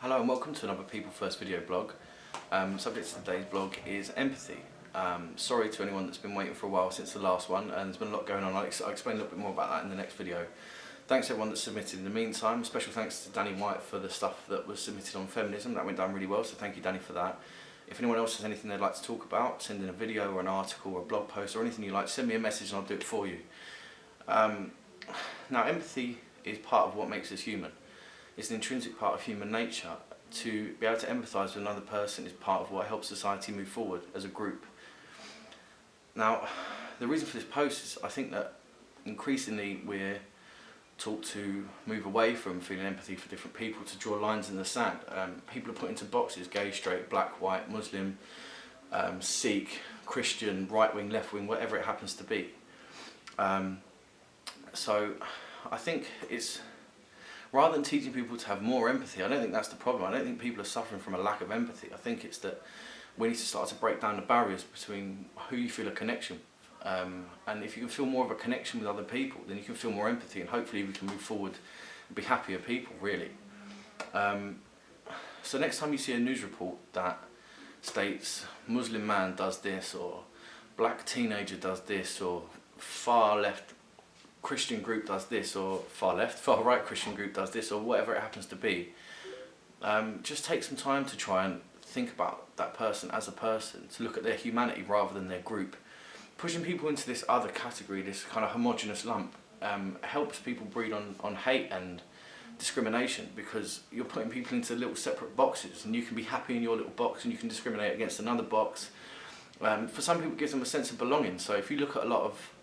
Hello and welcome to another People First video blog. Subject to today's blog is empathy. Sorry to anyone that's been waiting for a while since the last one, and there's been a lot going on. I'll explain a little bit more about that in the next video. Thanks to everyone that submitted in the meantime. Special thanks to Danny White for the stuff that was submitted on feminism. That went down really well, so thank you, Danny, for that. If anyone else has anything they'd like to talk about, send in a video or an article or a blog post or anything you like, send me a message and I'll do it for you. Now, empathy is part of what makes us human. It's an intrinsic part of human nature. To be able to empathise with another person is part of what helps society move forward as a group. Now, the reason for this post is I think that increasingly we're taught to move away from feeling empathy for different people, to draw lines in the sand. People are put into boxes: gay, straight, black, white, Muslim, Sikh, Christian, right wing, left wing, whatever it happens to be. So I think it's, rather than teaching people to have more empathy, I don't think that's the problem. I don't think people are suffering from a lack of empathy. I think it's that we need to start to break down the barriers between who you feel a connection with. And if you can feel more of a connection with other people, then you can feel more empathy, and hopefully we can move forward and be happier people, really. So next time you see a news report that states Muslim man does this, or black teenager does this, or far left Christian group does this, or far left, far right Christian group does this, or whatever it happens to be, just take some time to try and think about that person as a person, to look at their humanity rather than their group. Pushing people into this other category, this kind of homogenous lump, helps people breed on hate and discrimination, because you're putting people into little separate boxes, and you can be happy in your little box and you can discriminate against another box. For some people it gives them a sense of belonging. So if you look at a lot of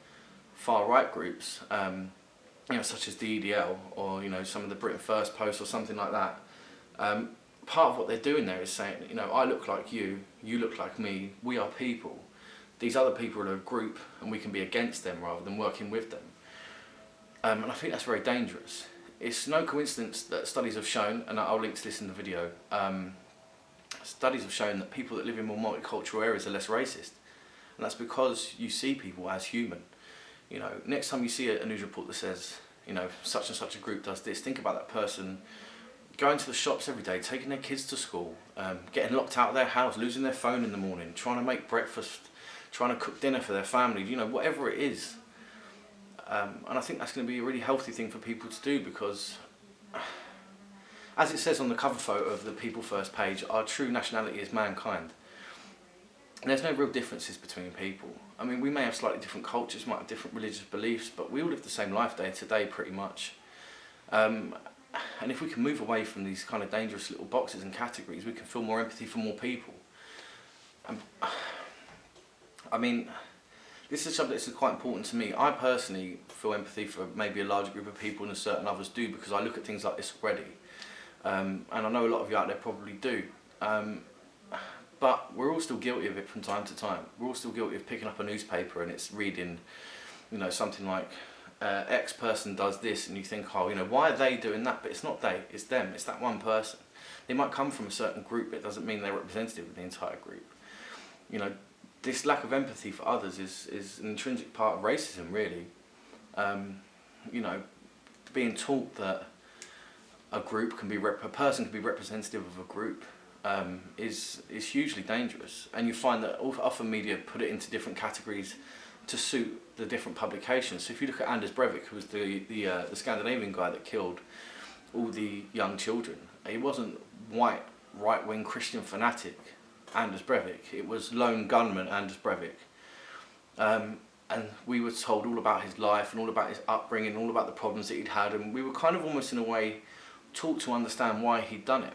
far right groups, such as the EDL, or some of the Britain First posts or something like that, part of what they're doing there is saying, I look like you, you look like me, we are people. These other people are a group and we can be against them rather than working with them. And I think that's very dangerous. It's no coincidence that studies have shown, and I'll link to this in the video, studies have shown that people that live in more multicultural areas are less racist. And that's because you see people as human. Next time you see a news report that says, such and such a group does this, think about that person going to the shops every day, taking their kids to school, getting locked out of their house, losing their phone in the morning, trying to make breakfast, trying to cook dinner for their family, whatever it is. And I think that's going to be a really healthy thing for people to do, because as it says on the cover photo of the People First page, our true nationality is mankind. And there's no real differences between people. I mean, we may have slightly different cultures, might have different religious beliefs, but we all live the same life day to day pretty much. And if we can move away from these kind of dangerous little boxes and categories, we can feel more empathy for more people. I mean, this is a subject that's quite important to me. I personally feel empathy for maybe a larger group of people than certain others do, because I look at things like this already. And I know a lot of you out there probably do. But we're all still guilty of it from time to time. We're all still guilty of picking up a newspaper and it's reading, something like, X person does this, and you think, why are they doing that? But it's not they, it's them, it's that one person. They might come from a certain group, but it doesn't mean they're representative of the entire group. This lack of empathy for others is an intrinsic part of racism, really. Being taught that a person can be representative of a group is hugely dangerous, and you find that often media put it into different categories to suit the different publications. So if you look at Anders Breivik, who was the Scandinavian guy that killed all the young children, he wasn't white, right-wing Christian fanatic Anders Breivik, it was lone gunman Anders Breivik. And we were told all about his life and all about his upbringing and all about the problems that he'd had, and we were kind of almost in a way taught to understand why he'd done it.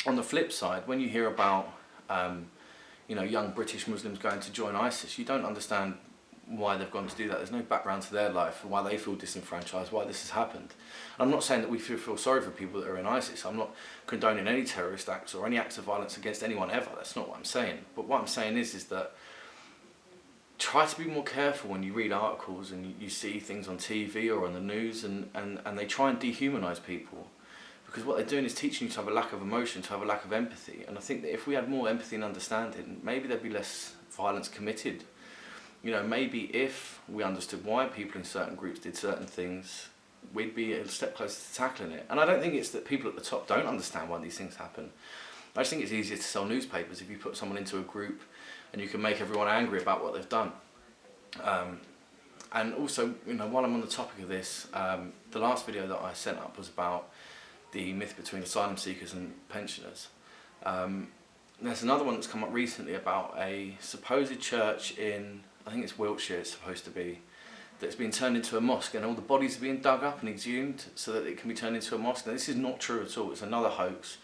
On the flip side, when you hear about young British Muslims going to join ISIS, you don't understand why they've gone to do that. There's no background to their life, why they feel disenfranchised, why this has happened. And I'm not saying that we feel sorry for people that are in ISIS. I'm not condoning any terrorist acts or any acts of violence against anyone ever. That's not what I'm saying. But what I'm saying is that try to be more careful when you read articles and you see things on TV or on the news, and they try and dehumanise people. Because what they're doing is teaching you to have a lack of emotion, to have a lack of empathy. And I think that if we had more empathy and understanding, maybe there'd be less violence committed. Maybe if we understood why people in certain groups did certain things, we'd be a step closer to tackling it. And I don't think it's that people at the top don't understand why these things happen. I just think it's easier to sell newspapers if you put someone into a group and you can make everyone angry about what they've done. And also, you know, while I'm on the topic of this, the last video that I sent up was about the myth between asylum seekers and pensioners. There's another one that's come up recently about a supposed church in, I think it's Wiltshire it's supposed to be, that's been turned into a mosque, and all the bodies are being dug up and exhumed so that it can be turned into a mosque. Now this is not true at all, it's another hoax.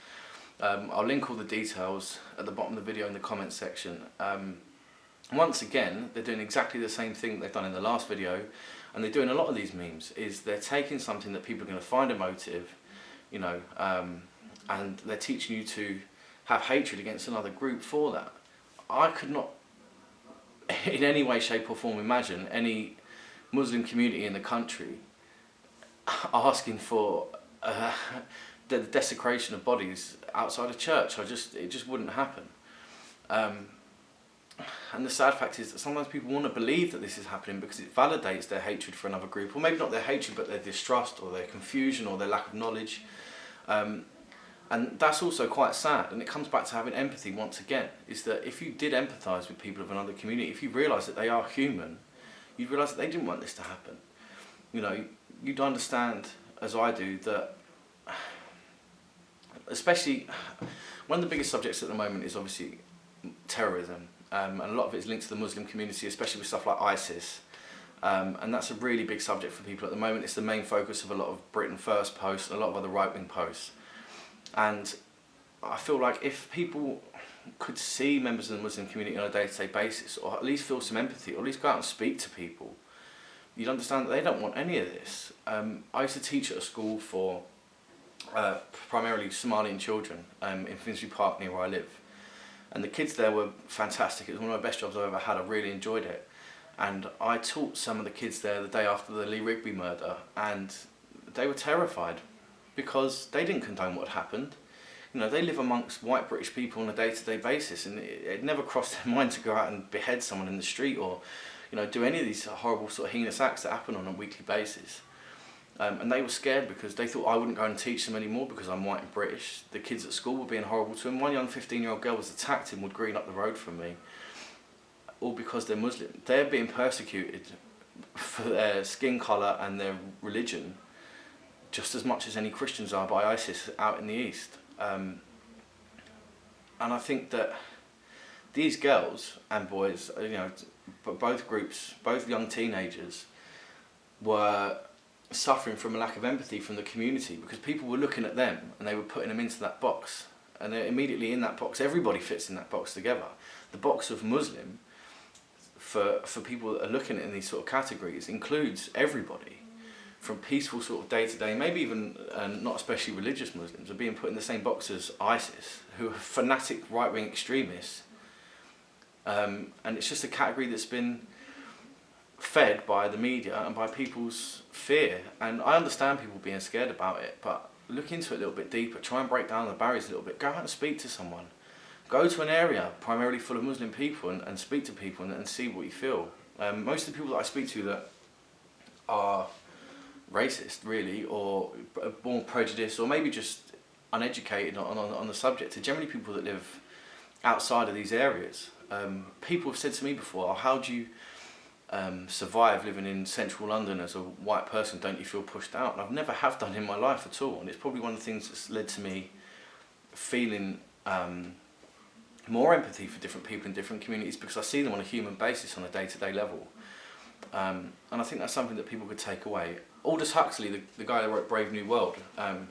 I'll link all the details at the bottom of the video in the comments section. Once again, they're doing exactly the same thing that they've done in the last video, and they're doing a lot of these memes, is they're taking something that people are going to find emotive, you know, and they're teaching you to have hatred against another group for that. I could not in any way, shape or form imagine any Muslim community in the country asking for the desecration of bodies outside a church. It just wouldn't happen. And the sad fact is that sometimes people want to believe that this is happening because it validates their hatred for another group, or maybe not their hatred but their distrust or their confusion or their lack of knowledge. And that's also quite sad, and it comes back to having empathy once again, is that if you did empathise with people of another community, if you realise that they are human, you'd realise that they didn't want this to happen. You know, you'd understand, as I do, that especially one of the biggest subjects at the moment is obviously terrorism, and a lot of it is linked to the Muslim community, especially with stuff like ISIS. And that's a really big subject for people at the moment. It's the main focus of a lot of Britain First posts, a lot of other right-wing posts. And I feel like if people could see members of the Muslim community on a day-to-day basis, or at least feel some empathy, or at least go out and speak to people, you'd understand that they don't want any of this. I used to teach at a school for primarily Somalian children in Finsbury Park, near where I live. And the kids there were fantastic. It was one of my best jobs I've ever had. I really enjoyed it. And I taught some of the kids there the day after the Lee Rigby murder, and they were terrified because they didn't condone what had happened. You know, they live amongst white British people on a day-to-day basis, and it never crossed their mind to go out and behead someone in the street, or, you know, do any of these horrible sort of heinous acts that happen on a weekly basis. And they were scared because they thought I wouldn't go and teach them anymore because I'm white and British. The kids at school were being horrible to them. One young 15-year-old girl was attacked in Wood Green up the road from me, all because they're Muslim. They're being persecuted for their skin colour and their religion just as much as any Christians are by ISIS out in the east. And I think that these girls and boys, you know, both groups, both young teenagers, were suffering from a lack of empathy from the community because people were looking at them and they were putting them into that box. And they're immediately in that box, everybody fits in that box together. The box of Muslim, for people that are looking at in these sort of categories, includes everybody. From peaceful sort of day-to-day, maybe even not especially religious Muslims, are being put in the same box as ISIS, who are fanatic right-wing extremists. And it's just a category that's been fed by the media and by people's fear. And I understand people being scared about it, but look into it a little bit deeper, try and break down the barriers a little bit, go out and speak to someone. Go to an area primarily full of Muslim people and speak to people and see what you feel. Most of the people that I speak to that are racist, really, or born prejudiced, or maybe just uneducated on the subject, are generally people that live outside of these areas. People have said to me before, oh, how do you survive living in central London as a white person? Don't you feel pushed out? And I've never have done in my life at all, and it's probably one of the things that's led to me feeling more empathy for different people in different communities, because I see them on a human basis on a day-to-day level. And I think that's something that people could take away. Aldous Huxley, the guy that wrote Brave New World,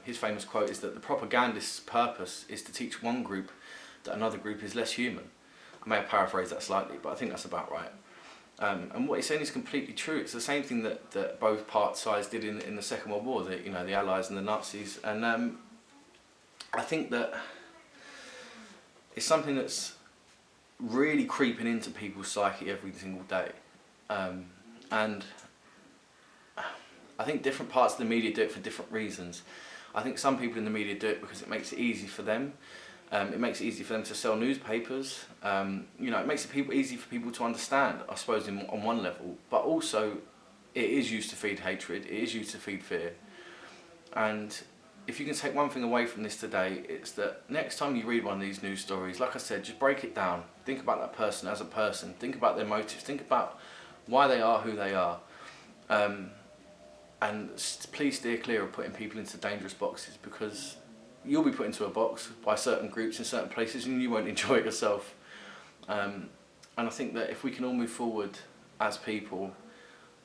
his famous quote is that the propagandist's purpose is to teach one group that another group is less human. I may have paraphrased that slightly, but I think that's about right. And what he's saying is completely true. It's the same thing that both sides did in the Second World War, the Allies and the Nazis. And I think that it's something that's really creeping into people's psyche every single day. And I think different parts of the media do it for different reasons. I think some people in the media do it because it makes it easy for them. It makes it easy for them to sell newspapers. It makes it easy for people to understand, I suppose, on one level. But also, it is used to feed hatred, it is used to feed fear. And if you can take one thing away from this today, it's that next time you read one of these news stories, like I said, just break it down. Think about that person as a person. Think about their motives. Think about why they are who they are. And please steer clear of putting people into dangerous boxes, because you'll be put into a box by certain groups in certain places and you won't enjoy it yourself. And I think that if we can all move forward as people,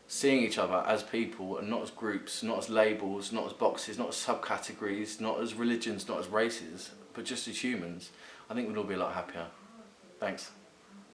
seeing each other as people and not as groups, not as labels, not as boxes, not as subcategories, not as religions, not as races, but just as humans, I think we'd all be a lot happier. Thanks.